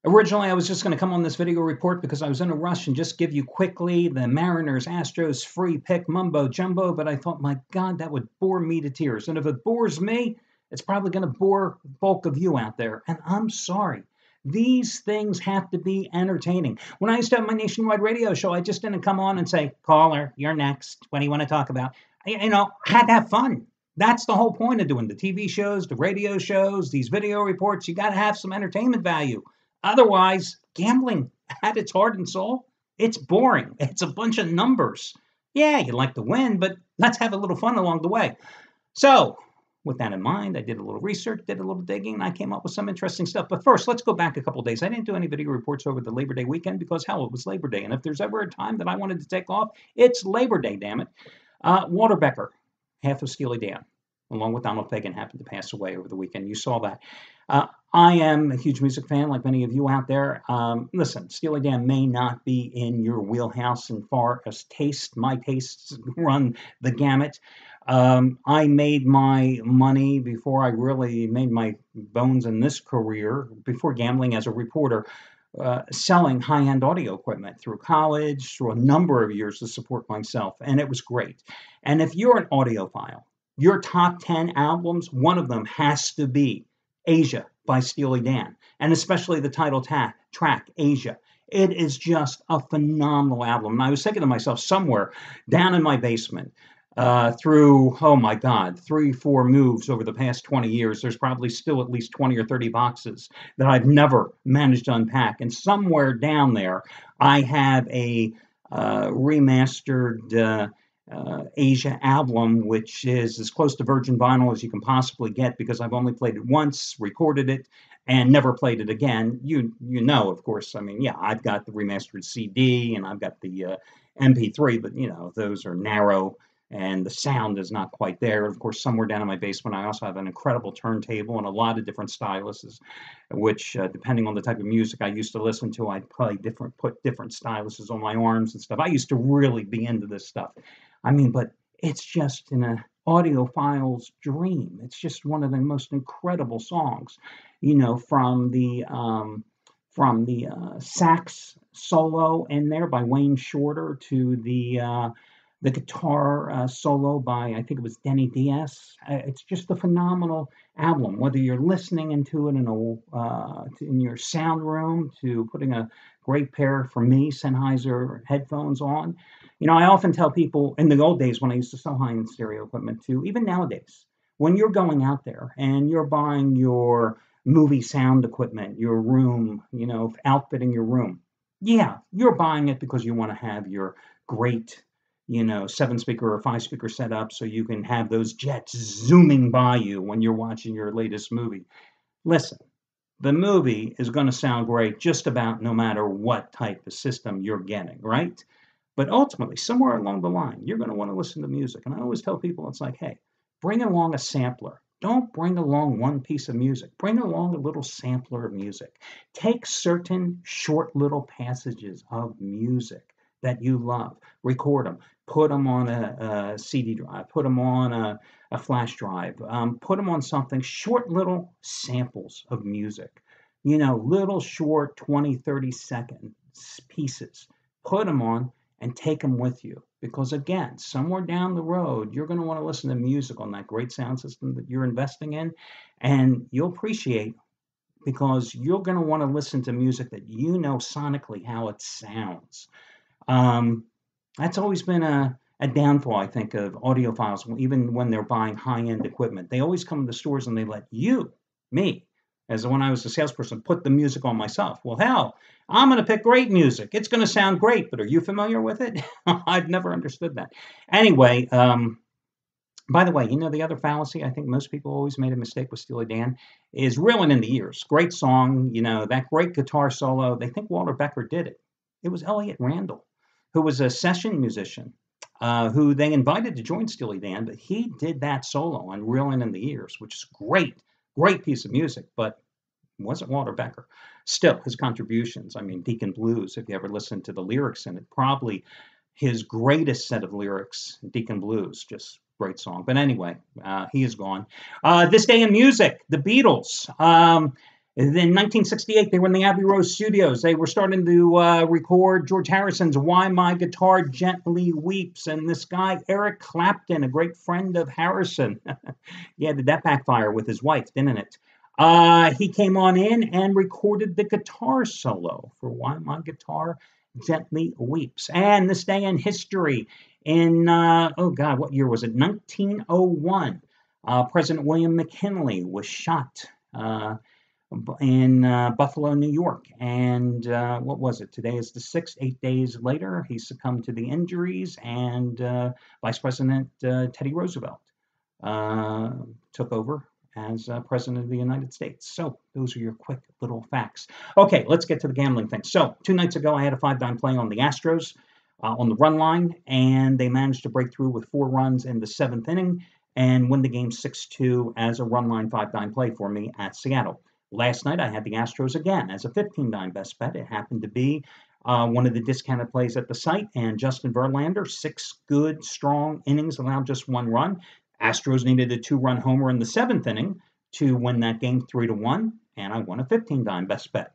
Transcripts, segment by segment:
Originally, I was just going to come on this video report because I was in a rush and just give you quickly the Mariners Astros free pick mumbo jumbo, but I thought, my God, that would bore me to tears. And if it bores me, it's probably going to bore the bulk of you out there. And I'm sorry. These things have to be entertaining. When I used to have my nationwide radio show, I just didn't come on and say, caller, you're next. What do you want to talk about? I had to have fun. That's the whole point of doing the TV shows, the radio shows, these video reports. You got to have some entertainment value. Otherwise, gambling at its heart and soul, it's boring. It's a bunch of numbers. Yeah, you like to win, but let's have a little fun along the way. So, with that in mind, I did a little research, did a little digging, and I came up with some interesting stuff. But first, let's go back a couple of days. I didn't do any video reports over the Labor Day weekend because, hell, it was Labor Day. And if there's ever a time that I wanted to take off, it's Labor Day, damn it. Walter Becker, half of Steely Dan, along with Donald Fagen, happened to pass away over the weekend. You saw that. I am a huge music fan, like many of you out there. Listen, Steely Dan may not be in your wheelhouse as far as taste. My tastes run the gamut. I made my money before I really made my bones in this career, before gambling as a reporter, selling high-end audio equipment through college, through a number of years to support myself, and it was great. And if you're an audiophile, your top 10 albums, one of them has to be Asia by Steely Dan, and especially the title track, Asia. It is just a phenomenal album. And I was thinking to myself, somewhere down in my basement, through, oh my God, 3-4 moves over the past 20 years, there's probably still at least 20 or 30 boxes that I've never managed to unpack. And somewhere down there, I have a remastered Asia album, which is as close to virgin vinyl as you can possibly get, because I've only played it once, recorded it, and never played it again. You know, of course, I mean, yeah, I've got the remastered CD and I've got the MP3, but, those are narrow and the sound is not quite there. Of course, somewhere down in my basement, I also have an incredible turntable and a lot of different styluses, which, depending on the type of music I used to listen to, I'd put different styluses on my arms and stuff. I used to really be into this stuff. I mean, but it's just an audiophile's dream. It's just one of the most incredible songs, from the sax solo in there by Wayne Shorter to the guitar solo by, I think it was Denny Diaz. It's just a phenomenal album. Whether you're listening into it in your sound room, to putting a great pair, for me, Sennheiser headphones on. I often tell people, in the old days when I used to sell high-end stereo equipment too, even nowadays, when you're going out there and you're buying your movie sound equipment, your room, outfitting your room, yeah, you're buying it because you want to have your great 7-speaker or 5-speaker setup so you can have those jets zooming by you when you're watching your latest movie. Listen, the movie is going to sound great just about no matter what type of system you're getting, right? But ultimately, somewhere along the line, you're going to want to listen to music. And I always tell people, it's like, hey, bring along a sampler. Don't bring along one piece of music. Bring along a little sampler of music. Take certain short little passages of music that you love, record them, put them on a CD drive, put them on a flash drive, put them on something, short little samples of music, little short 20, 30-second pieces. Put them on and take them with you. Because again, somewhere down the road, you're going to want to listen to music on that great sound system that you're investing in, and you'll appreciate, because you're going to want to listen to music that sonically how it sounds. That's always been a downfall, I think, of audiophiles, even when they're buying high-end equipment. They always come to the stores and they let me, as when I was a salesperson, put the music on myself. Well, hell, I'm going to pick great music. It's going to sound great, but are you familiar with it? I've never understood that. Anyway, by the way, the other fallacy, I think most people always made a mistake with Steely Dan, is reeling in the ears. Great song, that great guitar solo. They think Walter Becker did it. It was Elliot Randall, who was a session musician, who they invited to join Steely Dan, but he did that solo on Reelin' in the Ears, which is great piece of music, but it wasn't Walter Becker. Still, his contributions, Deacon Blues, if you ever listen to the lyrics in it, probably his greatest set of lyrics, Deacon Blues, just great song. But anyway, he is gone. This Day in Music, the Beatles. And then in 1968, they were in the Abbey Road studios. They were starting to record George Harrison's Why My Guitar Gently Weeps. And this guy, Eric Clapton, a great friend of Harrison. Yeah, did that backfire with his wife, didn't it? He came on in and recorded the guitar solo for Why My Guitar Gently Weeps. And this day in history, in, oh God, what year was it? 1901, President William McKinley was shot in Buffalo, New York. And what was it? Today is the 6th. 8 days later, he succumbed to the injuries, and Vice President Teddy Roosevelt took over as President of the United States. So those are your quick little facts. Okay, let's get to the gambling thing. So 2 nights ago, I had a 5-dime play on the Astros on the run line, and they managed to break through with 4 runs in the 7th inning and win the game 6-2 as a run line 5-dime play for me at Seattle. Last night, I had the Astros again as a 15-dime best bet. It happened to be one of the discounted plays at the site, and Justin Verlander, 6 good, strong innings, allowed just 1 run. Astros needed a 2-run homer in the 7th inning to win that game 3-1, and I won a 15-dime best bet.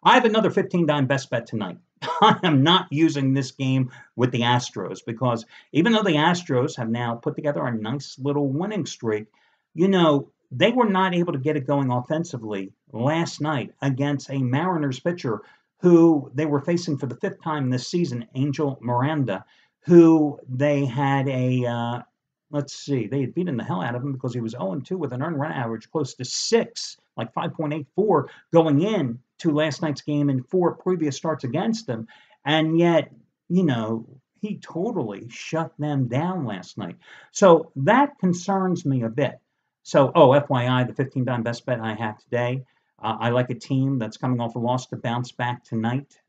I have another 15-dime best bet tonight. I am not using this game with the Astros because even though the Astros have now put together a nice little winning streak, you know, they were not able to get it going offensively last night against a Mariners pitcher who they were facing for the 5th time this season, Angel Miranda, who they had a, they had beaten the hell out of him because he was 0-2 with an earned run average close to 6, like 5.84 going in to last night's game and 4 previous starts against him. And yet, you know, he totally shut them down last night. So that concerns me a bit. So, FYI, the 15-dime best bet I have today, I like a team that's coming off a loss to bounce back tonight,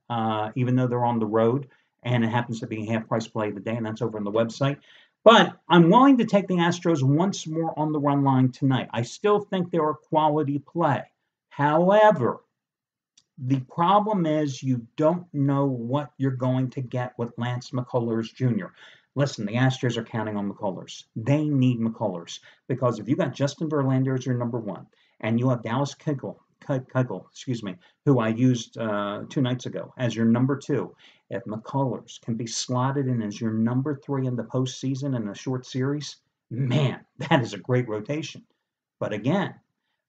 even though they're on the road, and it happens to be a half-price play of the day, and that's over on the website. But I'm willing to take the Astros once more on the run line tonight. I still think they're a quality play. However, the problem is you don't know what you're going to get with Lance McCullers Jr. Listen, the Astros are counting on McCullers. They need McCullers because if you got Justin Verlander as your number 1 and you have Dallas Keuchel, who I used 2 nights ago as your number 2, if McCullers can be slotted in as your number 3 in the postseason in a short series, man, that is a great rotation. But again,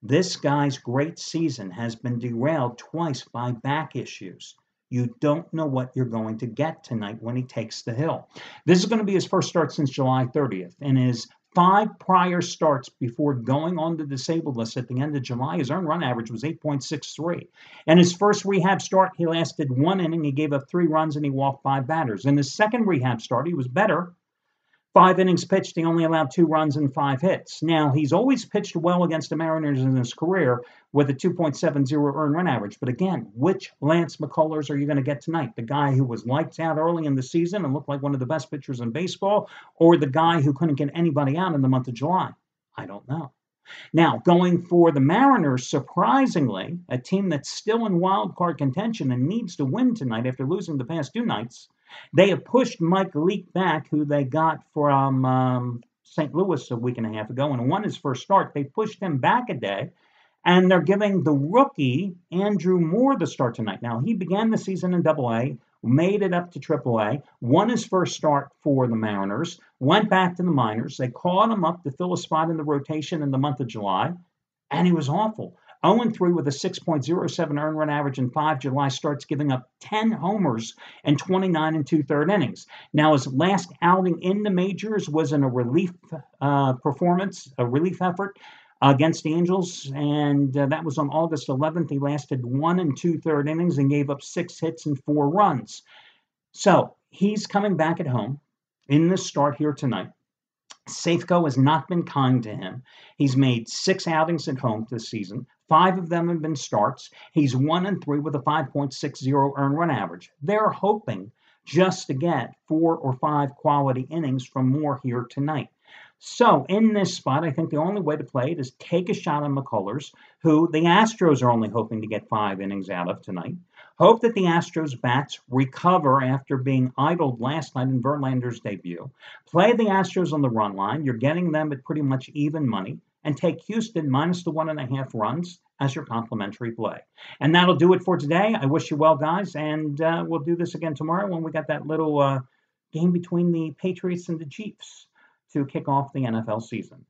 this guy's great season has been derailed twice by back issues. You don't know what you're going to get tonight when he takes the hill. This is going to be his first start since July 30th. In his 5 prior starts before going on the disabled list at the end of July, his earned run average was 8.63. And his first rehab start, he lasted 1 inning. He gave up 3 runs and he walked 5 batters. In his second rehab start, he was better. 5 innings pitched, he only allowed 2 runs and 5 hits. Now, he's always pitched well against the Mariners in his career with a 2.70 earned run average. But again, which Lance McCullers are you going to get tonight? The guy who was lights out early in the season and looked like one of the best pitchers in baseball, or the guy who couldn't get anybody out in the month of July? I don't know. Now, going for the Mariners, surprisingly, a team that's still in wild card contention and needs to win tonight after losing the past 2 nights, they have pushed Mike Leake back, who they got from St. Louis a week and a half ago and won his first start. They pushed him back a day, and they're giving the rookie Andrew Moore the start tonight. Now, he began the season in Double-A, made it up to Triple-A, won his first start for the Mariners, went back to the minors. They called him up to fill a spot in the rotation in the month of July, and he was awful. 0-3 with a 6.07 earned run average in 5 July starts, giving up 10 homers and 29 2/3 innings. Now, his last outing in the majors was in a relief performance, a relief effort against the Angels, and that was on August 11th. He lasted 1 2/3 innings and gave up 6 hits and 4 runs. So he's coming back at home in this start here tonight. Safeco has not been kind to him. He's made 6 outings at home this season. 5 of them have been starts. He's 1-3 with a 5.60 earned run average. They're hoping just to get 4 or 5 quality innings from Moore here tonight. So in this spot, I think the only way to play it is take a shot on McCullers, who the Astros are only hoping to get 5 innings out of tonight. Hope that the Astros bats recover after being idled last night in Verlander's debut. Play the Astros on the run line. You're getting them at pretty much even money. And take Houston minus the 1.5 runs as your complimentary play. And that'll do it for today. I wish you well, guys, and we'll do this again tomorrow when we got that little game between the Patriots and the Chiefs to kick off the NFL season.